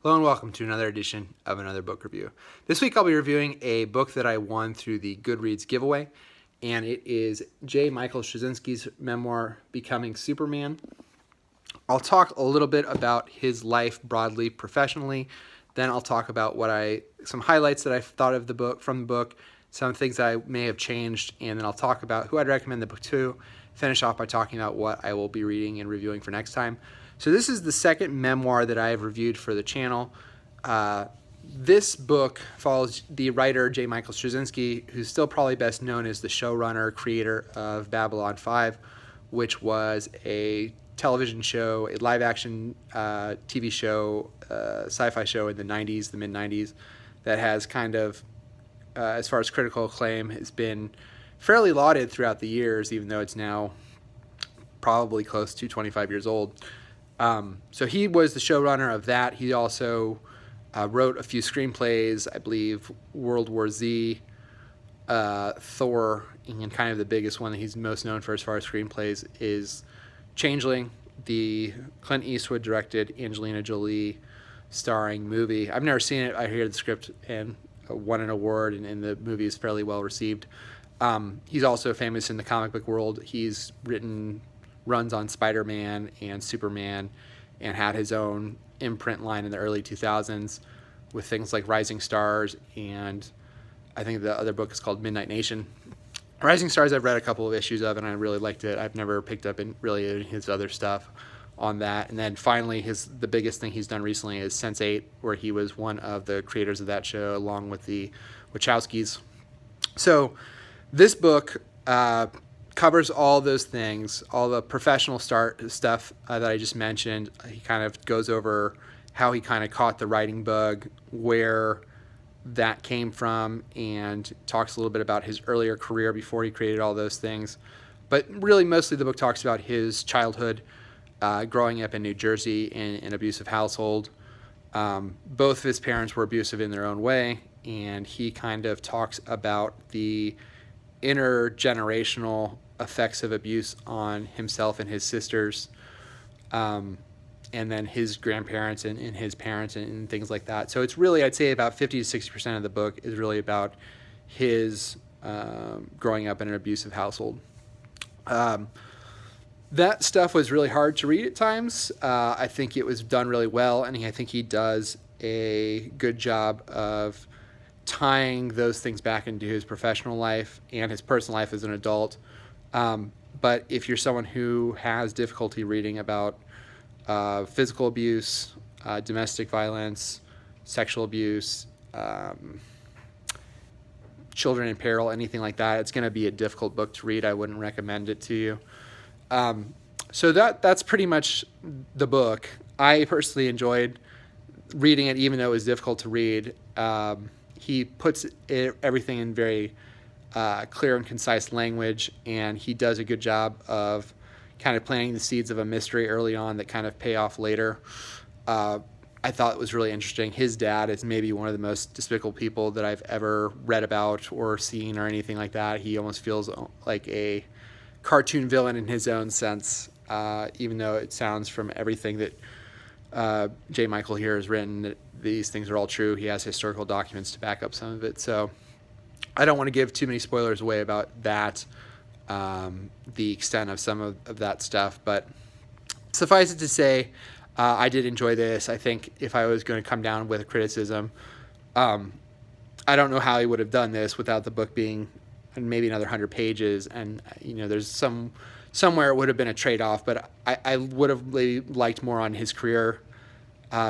Hello and welcome to another edition of Another Book Review. This week I'll be reviewing a book that I won through the Goodreads giveaway, and it is J. Michael Straczynski's memoir, Becoming Superman. I'll talk a little bit about his life broadly, professionally. Then I'll talk about some highlights that I thought of from the book, some things that I may have changed, and then I'll talk about who I'd recommend the book to. Finish off by talking about what I will be reading and reviewing for next time. So this is the second memoir that I have reviewed for the channel. This book follows the writer J. Michael Straczynski, who's still probably best known as the showrunner, creator of Babylon 5, which was a television show, a live-action TV show, sci-fi show in the 90s, the mid-90s, that has kind of, as far as critical acclaim, has been fairly lauded throughout the years, even though it's now probably close to 25 years old. So he was the showrunner of that. He also wrote a few screenplays, I believe World War Z, Thor, and kind of the biggest one that he's most known for as far as screenplays is Changeling, the Clint Eastwood directed Angelina Jolie starring movie. I've never seen it. I hear the script and won an award, and the movie is fairly well received. He's also famous in the comic book world. He's written runs on Spider-Man and Superman and had his own imprint line in the early 2000s with things like Rising Stars, and I think the other book is called Midnight Nation. Rising Stars I've read a couple of issues of and I really liked it. I've never picked up really his other stuff on that. And then finally the biggest thing he's done recently is Sense8, where he was one of the creators of that show along with the Wachowskis. So this book covers all those things, all the professional stuff that I just mentioned. He kind of goes over how he kind of caught the writing bug, where that came from, and talks a little bit about his earlier career before he created all those things. But really, mostly the book talks about his childhood, growing up in New Jersey in an abusive household. Both of his parents were abusive in their own way, and he kind of talks about the intergenerational effects of abuse on himself and his sisters, and then his grandparents and his parents and things like that. So it's really, I'd say about 50 to 60% of the book is really about his growing up in an abusive household. That stuff was really hard to read at times. I think it was done really well, and I think he does a good job of tying those things back into his professional life and his personal life as an adult. But if you're someone who has difficulty reading about physical abuse, domestic violence, sexual abuse, children in peril, anything like that, it's going to be a difficult book to read. I wouldn't recommend it to you. So that's pretty much the book. I personally enjoyed reading it, even though it was difficult to read. He puts everything in very clear and concise language, and he does a good job of kind of planting the seeds of a mystery early on that kind of pay off later. I thought it was really interesting. His dad is maybe one of the most despicable people that I've ever read about or seen or anything like that. He almost feels like a cartoon villain in his own sense, even though it sounds from everything that J. Michael here has written that these things are all true. He has historical documents to back up some of it. So I don't want to give too many spoilers away about that, the extent of some of that stuff. But suffice it to say, I did enjoy this. I think if I was going to come down with a criticism, I don't know how he would have done this without the book being maybe another 100 pages. And, there's somewhere it would have been a trade-off, but I would have really liked more on his career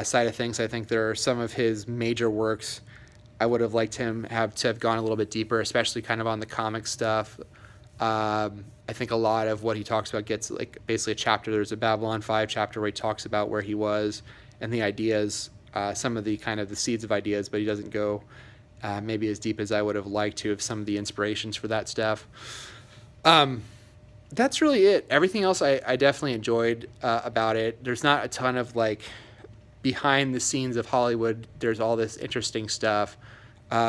side of things. I think there are some of his major works I would have liked him to have gone a little bit deeper, especially kind of on the comic stuff. I think a lot of what he talks about gets like basically a chapter. There's a Babylon 5 chapter where he talks about where he was and the ideas, some of the kind of the seeds of ideas, but he doesn't go maybe as deep as I would have liked to of some of the inspirations for that stuff. That's really it. Everything else I definitely enjoyed about it. There's not a ton of like behind the scenes of Hollywood. There's all this interesting stuff.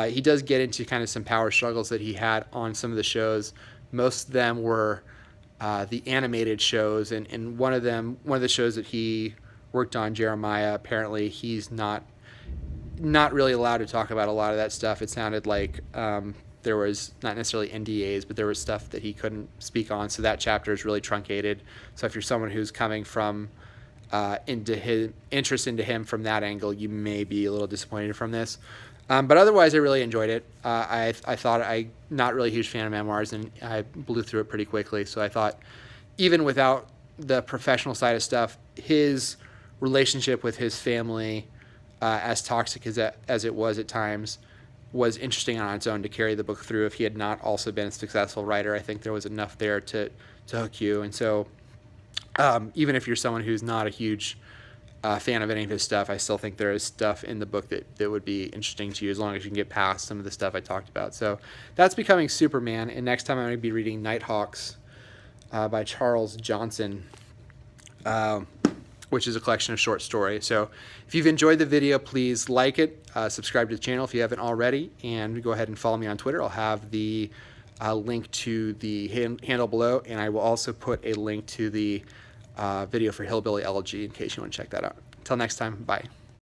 He does get into kind of some power struggles that he had on some of the shows. Most of them were the animated shows, and one of the shows that he worked on, Jeremiah, apparently he's not not really allowed to talk about a lot of that stuff. It sounded like there was not necessarily NDAs, but there was stuff that he couldn't speak on. So that chapter is really truncated. So if you're someone who's coming from into his interest into him from that angle, you may be a little disappointed from this. But otherwise, I really enjoyed it. I thought I'm not really a huge fan of memoirs, and I blew through it pretty quickly. So I thought, even without the professional side of stuff, his relationship with his family, as toxic as it was at times, was interesting on its own to carry the book through. If he had not also been a successful writer, I think there was enough there to hook you. And so even if you're someone who's not a huge fan of any of his stuff, I still think there is stuff in the book that would be interesting to you, as long as you can get past some of the stuff I talked about. So that's Becoming Superman, and next time I'm going to be reading Nighthawks by Charles Johnson, which is a collection of short stories. So if you've enjoyed the video, please like it, subscribe to the channel if you haven't already, and go ahead and follow me on Twitter. I'll have the link to the handle below, and I will also put a link to the video for Hillbilly Elegy in case you want to check that out. Until next time, bye.